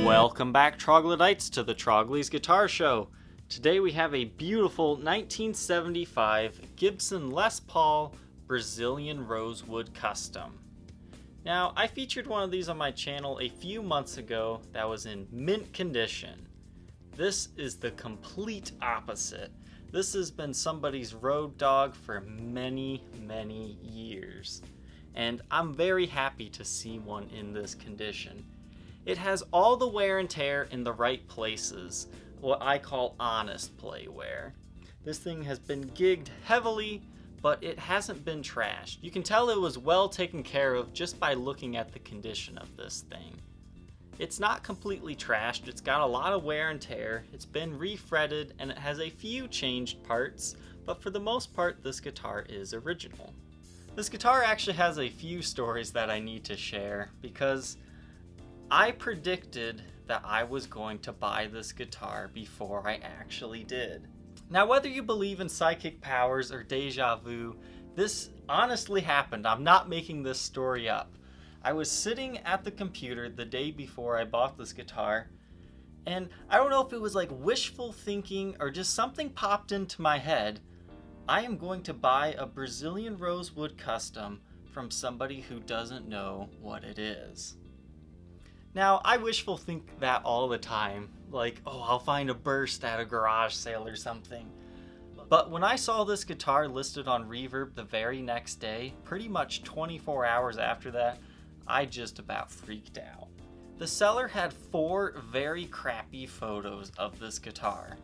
Welcome back, troglodytes, to the Trogly's Guitar Show. Today we have a beautiful 1975 Gibson Les Paul Brazilian Rosewood Custom. Now, I featured one of these on my channel a few months ago that was in mint condition. This is the complete opposite. This has been somebody's road dog for many, many years. And I'm very happy to see one in this condition. It has all the wear and tear in the right places, what I call honest play wear. This thing has been gigged heavily, but it hasn't been trashed. You can tell it was well taken care of just by looking at the condition of this thing. It's not completely trashed, it's got a lot of wear and tear, it's been refretted, and it has a few changed parts, but for the most part this guitar is original. This guitar actually has a few stories that I need to share, because I predicted that I was going to buy this guitar before I actually did. Now, whether you believe in psychic powers or déjà vu, this honestly happened. I'm not making this story up. I was sitting at the computer the day before I bought this guitar, and I don't know if it was like wishful thinking or just something popped into my head. I am going to buy a Brazilian Rosewood Custom from somebody who doesn't know what it is. Now, I wishful think that all the time, like, oh, I'll find a burst at a garage sale or something. But when I saw this guitar listed on Reverb the very next day, pretty much 24 hours after that, I just about freaked out. The seller had 4 very crappy photos of this guitar.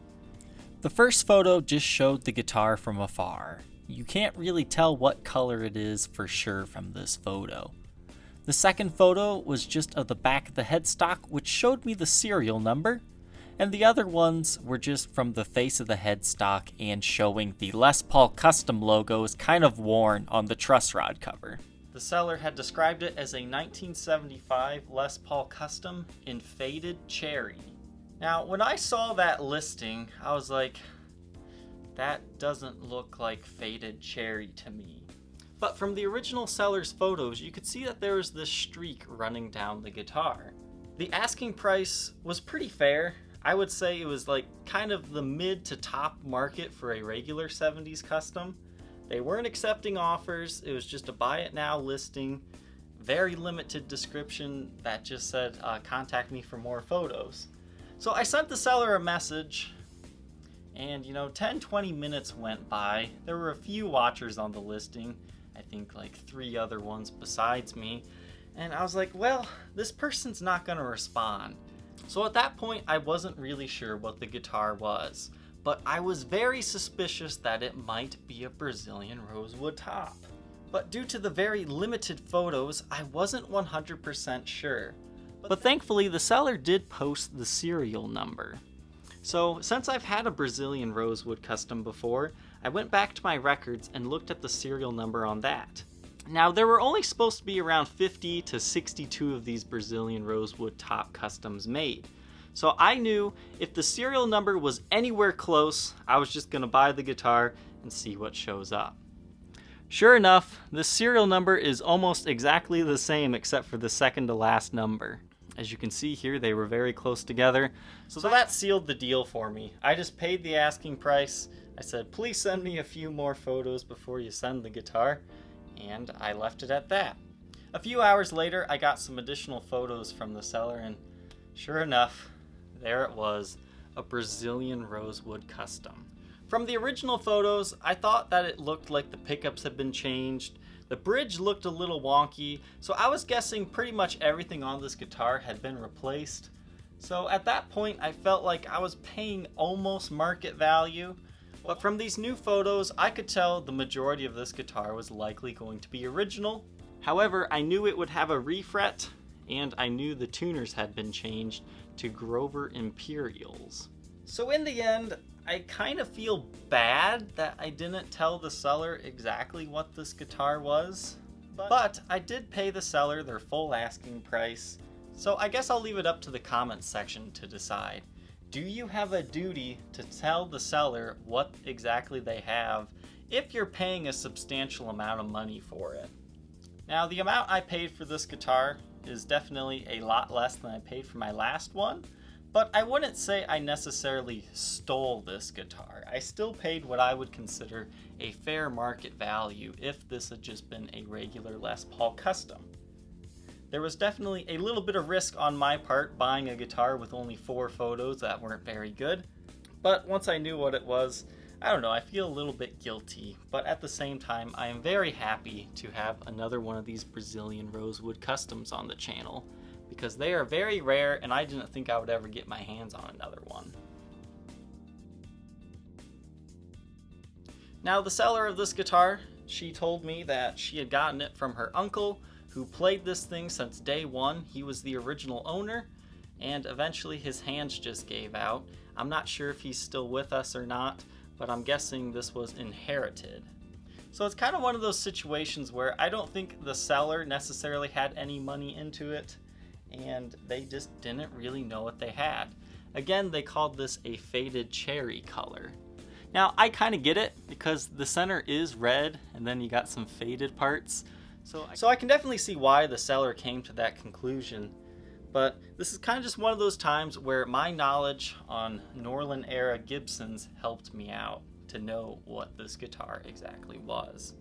The first photo just showed the guitar from afar. You can't really tell what color it is for sure from this photo. The second photo was just of the back of the headstock, which showed me the serial number, and the other ones were just from the face of the headstock and showing the Les Paul Custom logo is kind of worn on the Truss Rod cover. The seller had described it as a 1975 Les Paul Custom in faded cherry. Now, when I saw that listing, I was like, that doesn't look like faded cherry to me. But from the original seller's photos, you could see that there was this streak running down the guitar. The asking price was pretty fair. I would say it was like kind of the mid to top market for a regular 70s custom. They weren't accepting offers, it was just a buy it now listing. Very limited description that just said contact me for more photos. So I sent the seller a message, and 10-20 minutes went by. There were a few watchers on the listing. I think like 3 other ones besides me. And I was like, well, this person's not gonna respond. So at that point, I wasn't really sure what the guitar was, but I was very suspicious that it might be a Brazilian Rosewood top. But due to the very limited photos, I wasn't 100% sure. But thankfully, the seller did post the serial number. So since I've had a Brazilian Rosewood Custom before, I went back to my records and looked at the serial number on that. Now, there were only supposed to be around 50 to 62 of these Brazilian Rosewood top customs made. So I knew if the serial number was anywhere close, I was just gonna buy the guitar and see what shows up. Sure enough, the serial number is almost exactly the same except for the second to last number. As you can see here, they were very close together. So that sealed the deal for me. I just paid the asking price. I said, please send me a few more photos before you send the guitar, and I left it at that. A few hours later, I got some additional photos from the seller, and sure enough, there it was, a Brazilian Rosewood Custom. From the original photos, I thought that it looked like the pickups had been changed. The bridge looked a little wonky, so I was guessing pretty much everything on this guitar had been replaced. So at that point, I felt like I was paying almost market value. But from these new photos, I could tell the majority of this guitar was likely going to be original. However, I knew it would have a refret, and I knew the tuners had been changed to Grover Imperials. So in the end, I kind of feel bad that I didn't tell the seller exactly what this guitar was. But I did pay the seller their full asking price, so I guess I'll leave it up to the comments section to decide. Do you have a duty to tell the seller what exactly they have if you're paying a substantial amount of money for it? Now, the amount I paid for this guitar is definitely a lot less than I paid for my last one, but I wouldn't say I necessarily stole this guitar. I still paid what I would consider a fair market value if this had just been a regular Les Paul custom. There was definitely a little bit of risk on my part buying a guitar with only 4 photos that weren't very good, but once I knew what it was, I don't know, I feel a little bit guilty, but at the same time, I am very happy to have another one of these Brazilian Rosewood customs on the channel, because they are very rare and I didn't think I would ever get my hands on another one. Now, the seller of this guitar, she told me that she had gotten it from her uncle, who played this thing since day one. He was the original owner, and eventually his hands just gave out. I'm not sure if he's still with us or not, but I'm guessing this was inherited. So it's kind of one of those situations where I don't think the seller necessarily had any money into it, and they just didn't really know what they had. Again, they called this a faded cherry color. Now, I kind of get it, because the center is red, and then you got some faded parts. So I can definitely see why the seller came to that conclusion, but this is kind of just one of those times where my knowledge on Norland era Gibsons helped me out to know what this guitar exactly was.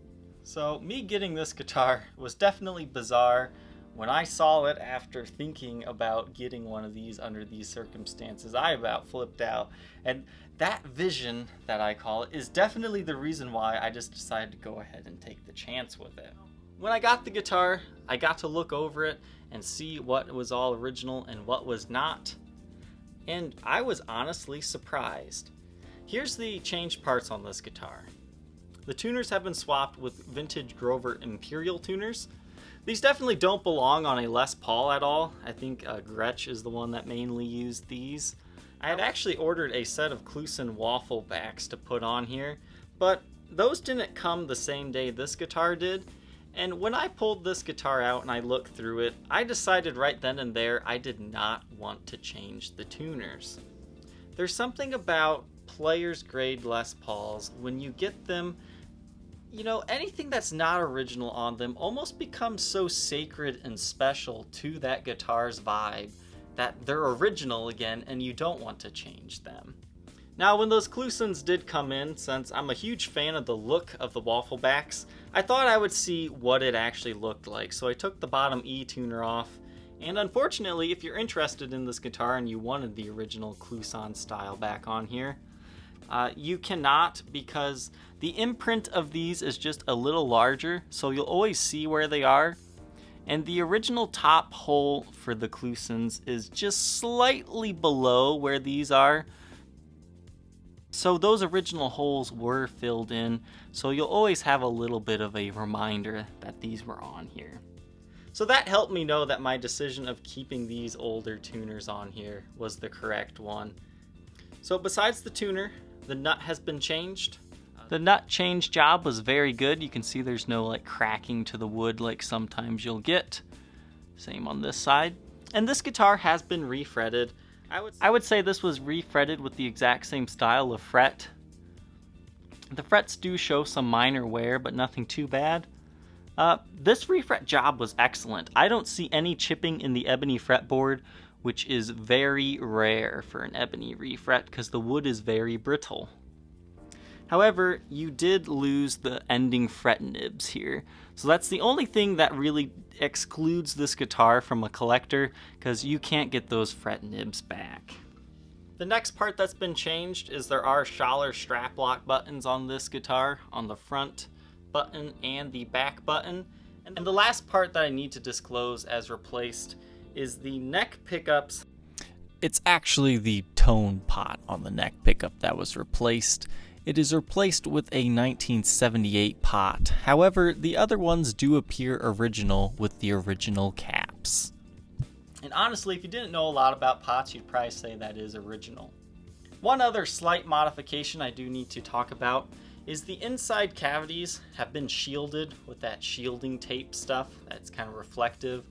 So me getting this guitar was definitely bizarre. When I saw it after thinking about getting one of these under these circumstances, I about flipped out. And that vision, that I call it, is definitely the reason why I just decided to go ahead and take the chance with it. When I got the guitar, I got to look over it and see what was all original and what was not. And I was honestly surprised. Here's the changed parts on this guitar. The tuners have been swapped with vintage Grover Imperial tuners. These definitely don't belong on a Les Paul at all. I think Gretsch is the one that mainly used these. I had actually ordered a set of Kluson Wafflebacks to put on here, but those didn't come the same day this guitar did. And when I pulled this guitar out and I looked through it, I decided right then and there I did not want to change the tuners. There's something about player's grade Les Pauls, when you get them, you know, anything that's not original on them almost becomes so sacred and special to that guitar's vibe that they're original again and you don't want to change them. Now, when those Klusons did come in, since I'm a huge fan of the look of the Wafflebacks, I thought I would see what it actually looked like. So I took the bottom E tuner off, and unfortunately, if you're interested in this guitar and you wanted the original Kluson style back on here, you cannot, because the imprint of these is just a little larger, so you'll always see where they are. And the original top hole for the Klusons is just slightly below where these are. So those original holes were filled in, so you'll always have a little bit of a reminder that these were on here. So that helped me know that my decision of keeping these older tuners on here was the correct one. So besides the tuner, the nut has been changed. The nut change job was very good. You can see there's no like cracking to the wood like sometimes you'll get. Same on this side. And this guitar has been refretted. I would say this was refretted with the exact same style of fret. The frets do show some minor wear, but nothing too bad. This refret job was excellent. I don't see any chipping in the ebony fretboard, which is very rare for an ebony refret because the wood is very brittle. However, you did lose the ending fret nibs here. So that's the only thing that really excludes this guitar from a collector, because you can't get those fret nibs back. The next part that's been changed is there are schaller strap lock buttons on this guitar, on the front button and the back button. And the last part that I need to disclose as replaced is the neck pickups. It's actually the tone pot on the neck pickup that was replaced. It is replaced with a 1978 pot. However, the other ones do appear original with the original caps. And honestly, if you didn't know a lot about pots, you'd probably say that is original. One other slight modification I do need to talk about is the inside cavities have been shielded with that shielding tape stuff that's kind of reflective.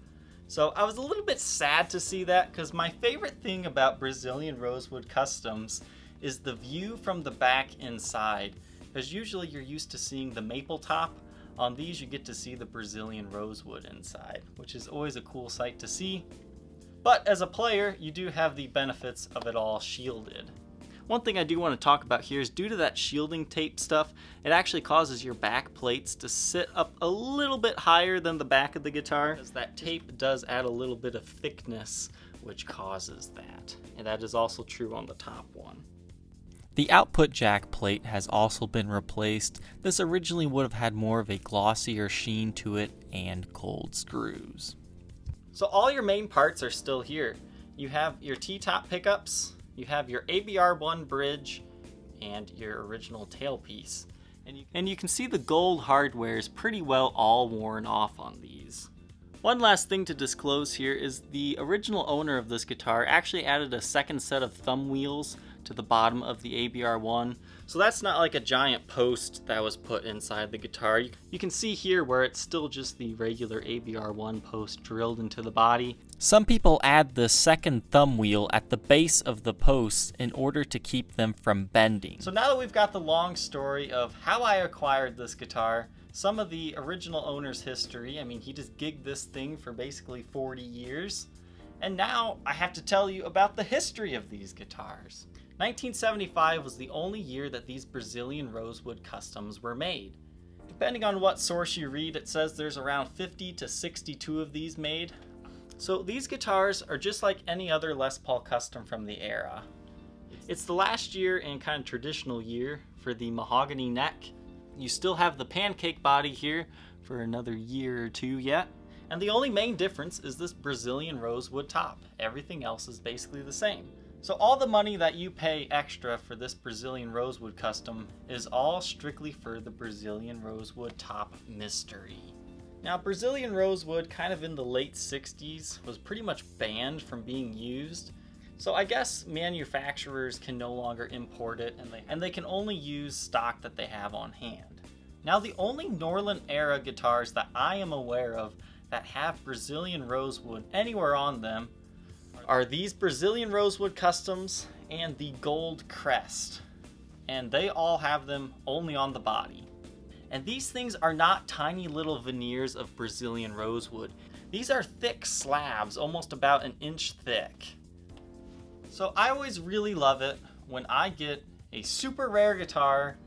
So I was a little bit sad to see that, because my favorite thing about Brazilian Rosewood Customs is the view from the back inside, because usually you're used to seeing the maple top On these you get to see the Brazilian rosewood inside, which is always a cool sight to see. But as a player, you do have the benefits of it all shielded. One thing I do want to talk about here is due to that shielding tape stuff, it actually causes your back plates to sit up a little bit higher than the back of the guitar, because that tape does add a little bit of thickness, which causes that. And that is also true on the top one. The output jack plate has also been replaced. This originally would have had more of a glossier sheen to it and gold screws. So all your main parts are still here. You have your T-top pickups, you have your ABR1 bridge, and your original tailpiece. And you can see the gold hardware is pretty well all worn off on these. One last thing to disclose here is the original owner of this guitar actually added a second set of thumb wheels to the bottom of the ABR1. So that's not like a giant post that was put inside the guitar. You can see here where it's still just the regular ABR1 post drilled into the body. Some people add the second thumb wheel at the base of the posts in order to keep them from bending. So now that we've got the long story of how I acquired this guitar, some of the original owner's history, I mean, he just gigged this thing for basically 40 years. And now I have to tell you about the history of these guitars. 1975 was the only year that these Brazilian rosewood customs were made. Depending on what source you read, it says there's around 50 to 62 of these made. So these guitars are just like any other Les Paul custom from the era. It's the last year and kind of traditional year for the mahogany neck. You still have the pancake body here for another year or two yet. And the only main difference is this Brazilian rosewood top. Everything else is basically the same. So all the money that you pay extra for this Brazilian rosewood custom is all strictly for the Brazilian rosewood top mystery. Now, Brazilian rosewood, kind of in the late 60s, was pretty much banned from being used. So I guess manufacturers can no longer import it, and they can only use stock that they have on hand. Now, the only Norland era guitars that I am aware of that have Brazilian rosewood anywhere on them are these Brazilian rosewood customs and the gold crest. And they all have them only on the body. And these things are not tiny little veneers of Brazilian rosewood. These are thick slabs, almost about an inch thick. So I always really love it when I get a super rare guitar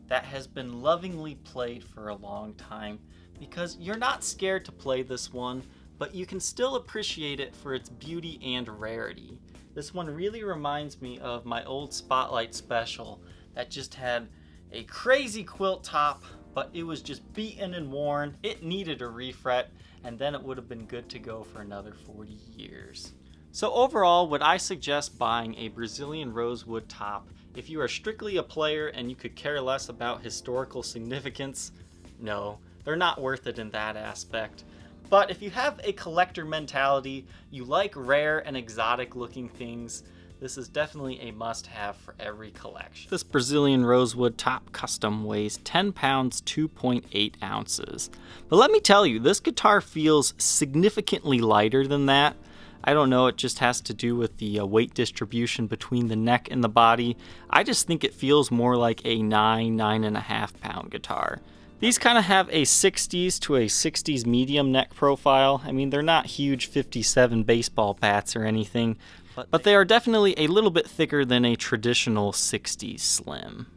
that has been lovingly played for a long time, because you're not scared to play this one, but you can still appreciate it for its beauty and rarity. This one really reminds me of my old Spotlight Special that just had a crazy quilt top, but it was just beaten and worn. It needed a refret, and then it would have been good to go for another 40 years. So overall, would I suggest buying a Brazilian rosewood top if you are strictly a player and you could care less about historical significance? No, they're not worth it in that aspect. But if you have a collector mentality, you like rare and exotic looking things, this is definitely a must-have for every collection. This Brazilian rosewood top custom weighs 10 pounds, 2.8 ounces. But let me tell you, this guitar feels significantly lighter than that. I don't know, it just has to do with the weight distribution between the neck and the body. I just think it feels more like a 9.5 pound guitar. These kind of have a 60s to a 60s medium neck profile. I mean, they're not huge 57 baseball bats or anything, but they are definitely a little bit thicker than a traditional 60s slim.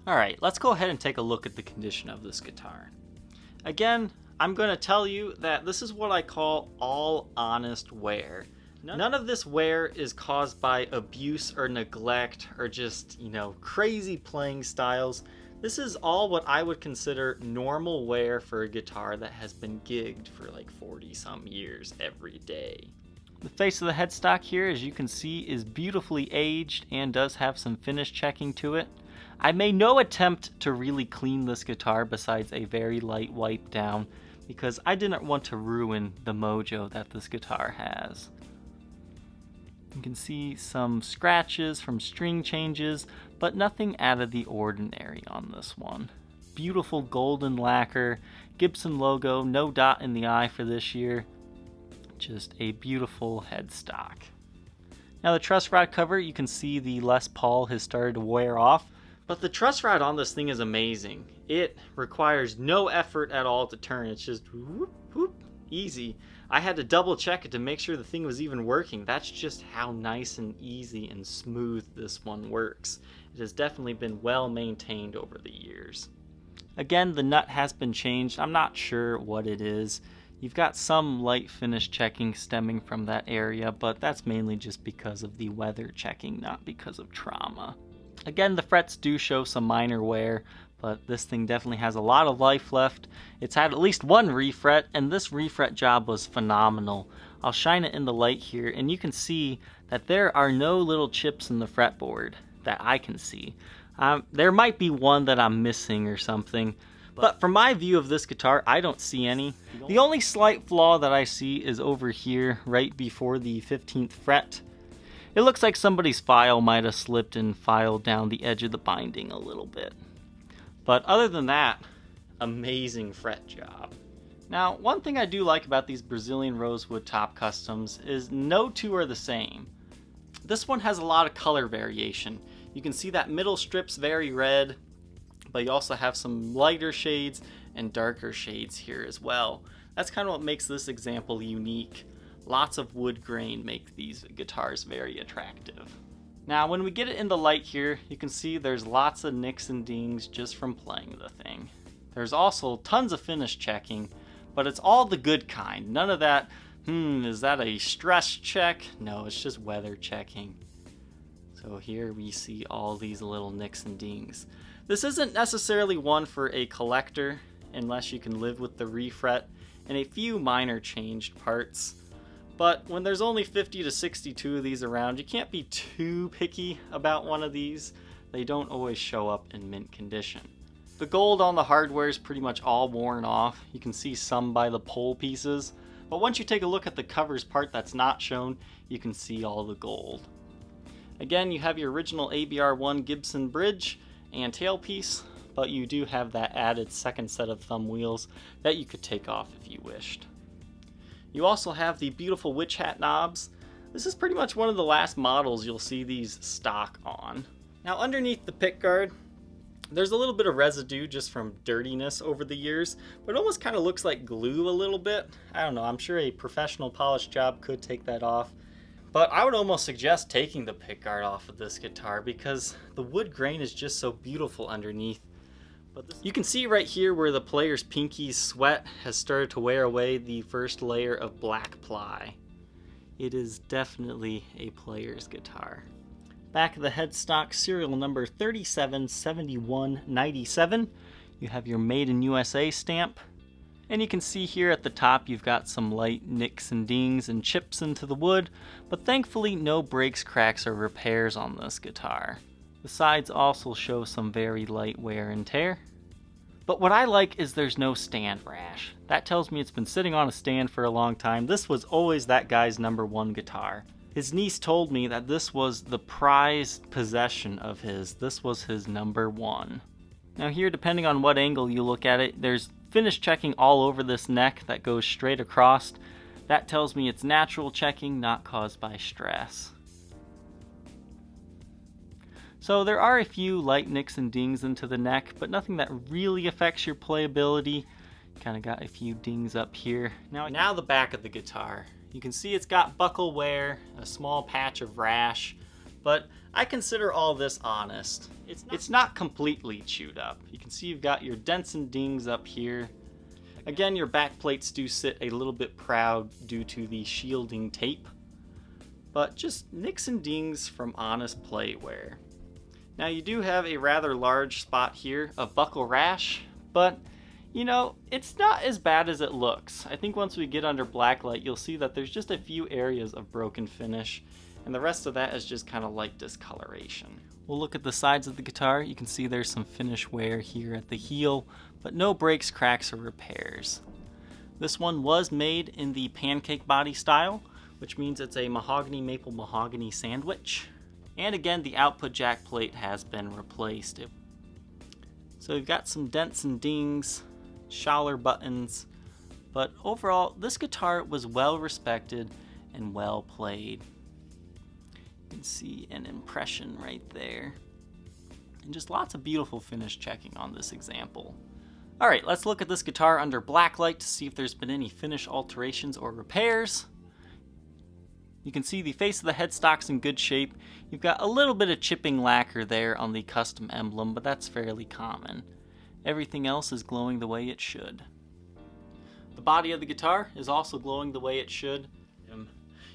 Alright, let's go ahead and take a look at the condition of this guitar. Again, I'm going to tell you that this is what I call all honest wear. None of this wear is caused by abuse or neglect or just, crazy playing styles. This is all what I would consider normal wear for a guitar that has been gigged for like 40 some years every day. The face of the headstock here, as you can see, is beautifully aged and does have some finish checking to it. I made no attempt to really clean this guitar besides a very light wipe down because I didn't want to ruin the mojo that this guitar has. You can see some scratches from string changes, but nothing out of the ordinary on this one. Beautiful golden lacquer, Gibson logo, no dot in the eye for this year. Just a beautiful headstock. Now the truss rod cover, you can see the Les Paul has started to wear off, but the truss rod on this thing is amazing. It requires no effort at all to turn. It's just whoop, whoop, easy. I had to double check it to make sure the thing was even working. That's just how nice and easy and smooth this one works. It has definitely been well maintained over the years. Again, the nut has been changed. I'm not sure what it is. You've got some light finish checking stemming from that area, but that's mainly just because of the weather checking, not because of trauma. Again, the frets do show some minor wear, but this thing definitely has a lot of life left. It's had at least one refret, and this refret job was phenomenal. I'll shine it in the light here, and you can see that there are no little chips in the fretboard that I can see. There might be one that I'm missing or something, but from my view of this guitar, I don't see any. The only slight flaw that I see is over here, right before the 15th fret. It looks like somebody's file might have slipped and filed down the edge of the binding a little bit. But other than that, amazing fret job. Now, one thing I do like about these Brazilian Rosewood top customs is no two are the same. This one has a lot of color variation. You can see that middle strip's very red, but you also have some lighter shades and darker shades here as well. That's kind of what makes this example unique. Lots of wood grain make these guitars very attractive. Now, when we get it in the light here, you can see there's lots of nicks and dings just from playing the thing. There's also tons of finish checking, but it's all the good kind. None of that, is that a stress check? No, it's just weather checking. So here we see all these little nicks and dings. This isn't necessarily one for a collector, unless you can live with the refret and a few minor changed parts. But when there's only 50 to 62 of these around, you can't be too picky about one of these. They don't always show up in mint condition. The gold on the hardware is pretty much all worn off. You can see some by the pole pieces, but once you take a look at the covers part that's not shown, you can see all the gold. Again, you have your original ABR1 Gibson bridge and tailpiece, but you do have that added second set of thumb wheels that you could take off if you wished. You also have the beautiful witch hat knobs. This is pretty much one of the last models you'll see these stock on. Now underneath the pickguard, there's a little bit of residue just from dirtiness over the years, but it almost kind of looks like glue a little bit. I don't know, I'm sure a professional polish job could take that off. But I would almost suggest taking the pickguard off of this guitar because the wood grain is just so beautiful underneath. You can see right here where the player's pinky's sweat has started to wear away the first layer of black ply. It is definitely a player's guitar. Back of the headstock, serial number 377197. You have your Made in USA stamp. And you can see here at the top you've got some light nicks and dings and chips into the wood, but thankfully no breaks, cracks, or repairs on this guitar. The sides also show some very light wear and tear. But what I like is there's no stand rash. That tells me it's been sitting on a stand for a long time. This was always that guy's #1 guitar. His niece told me that this was the prized possession of his. This was his #1. Now here, depending on what angle you look at it, there's finish checking all over this neck that goes straight across. That tells me it's natural checking, not caused by stress. So there are a few light nicks and dings into the neck, but nothing that really affects your playability. Kind of got a few dings up here. Now the back of the guitar. You can see it's got buckle wear, a small patch of rash, but I consider all this honest. It's not completely chewed up. You can see you've got your dents and dings up here. Again, your back plates do sit a little bit proud due to the shielding tape, but just nicks and dings from honest play wear. Now you do have a rather large spot here of buckle rash, but you know, it's not as bad as it looks. I think once we get under blacklight, you'll see that there's just a few areas of broken finish, and the rest of that is just kind of light discoloration. We'll look at the sides of the guitar. You can see there's some finish wear here at the heel, but no breaks, cracks, or repairs. This one was made in the pancake body style, which means it's a mahogany maple mahogany sandwich. And again, the output jack plate has been replaced. So we've got some dents and dings, schaller buttons, but overall, this guitar was well respected and well played. You can see an impression right there. And just lots of beautiful finish checking on this example. Alright, let's look at this guitar under blacklight to see if there's been any finish alterations or repairs. You can see the face of the headstock's in good shape. You've got a little bit of chipping lacquer there on the custom emblem, but that's fairly common. Everything else is glowing the way it should. The body of the guitar is also glowing the way it should.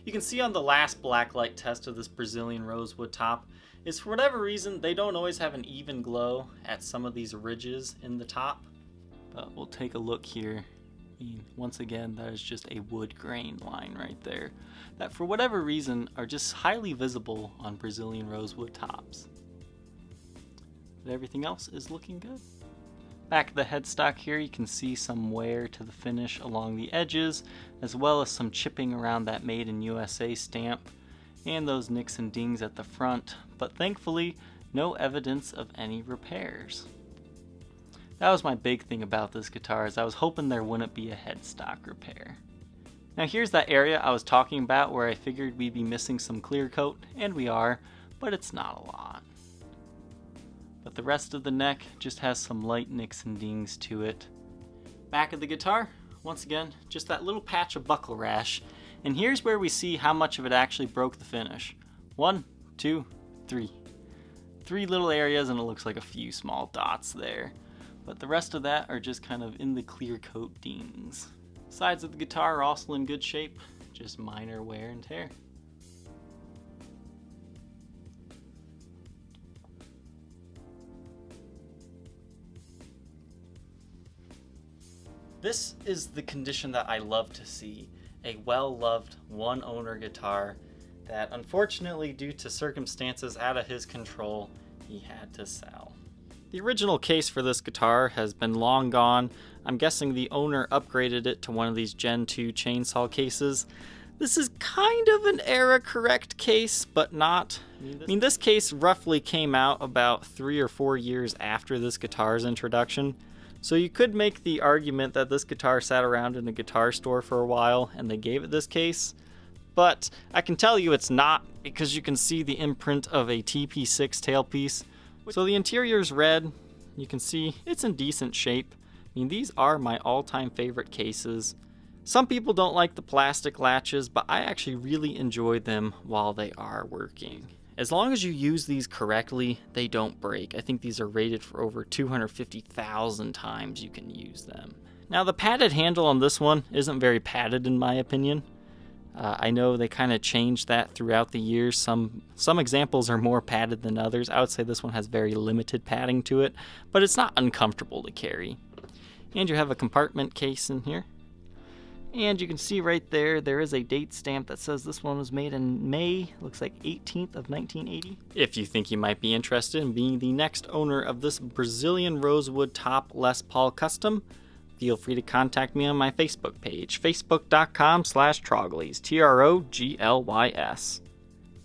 You can see on the last blacklight test of this Brazilian rosewood top, is for whatever reason, they don't always have an even glow at some of these ridges in the top. But we'll take a look here. I mean, once again, that is just a wood grain line right there that for whatever reason are just highly visible on Brazilian rosewood tops. But everything else is looking good. Back of the headstock here, you can see some wear to the finish along the edges, as well as some chipping around that Made in USA stamp, and those nicks and dings at the front, but thankfully, no evidence of any repairs. That was my big thing about this guitar, is I was hoping there wouldn't be a headstock repair. Now here's that area I was talking about where I figured we'd be missing some clear coat, and we are, but it's not a lot. But the rest of the neck just has some light nicks and dings to it. Back of the guitar, once again, just that little patch of buckle rash, and here's where we see how much of it actually broke the finish. 1, 2, 3. 3 little areas, and it looks like a few small dots there. But the rest of that are just kind of in the clear coat dings. Sides of the guitar are also in good shape, just minor wear and tear. This is the condition that I love to see. A well-loved one-owner guitar that unfortunately, due to circumstances out of his control, he had to sell. The original case for this guitar has been long gone. I'm guessing the owner upgraded it to one of these Gen 2 chainsaw cases. This is kind of an era-correct case, but not. I mean, this case roughly came out about 3 or 4 years after this guitar's introduction. So you could make the argument that this guitar sat around in a guitar store for a while and they gave it this case. But I can tell you it's not, because you can see the imprint of a TP6 tailpiece. So the interior is red. You can see it's in decent shape. I mean, these are my all-time favorite cases. Some people don't like the plastic latches, but I actually really enjoy them while they are working. As long as you use these correctly, they don't break. I think these are rated for over 250,000 times you can use them. Now, the padded handle on this one isn't very padded in my opinion. I know they kind of changed that throughout the years. Some examples are more padded than others. I would say this one has very limited padding to it, but it's not uncomfortable to carry. And you have a compartment case in here. And you can see right there, there is a date stamp that says this one was made in May, looks like 18th of 1980. If you think you might be interested in being the next owner of this Brazilian rosewood top Les Paul custom, feel free to contact me on my Facebook page, facebook.com/Troglys, Troglys.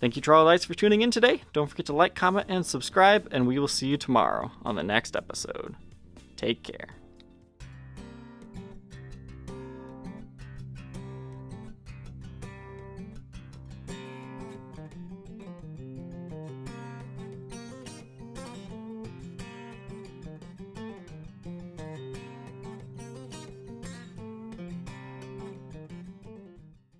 Thank you, Troglodytes, for tuning in today. Don't forget to like, comment, and subscribe, and we will see you tomorrow on the next episode. Take care.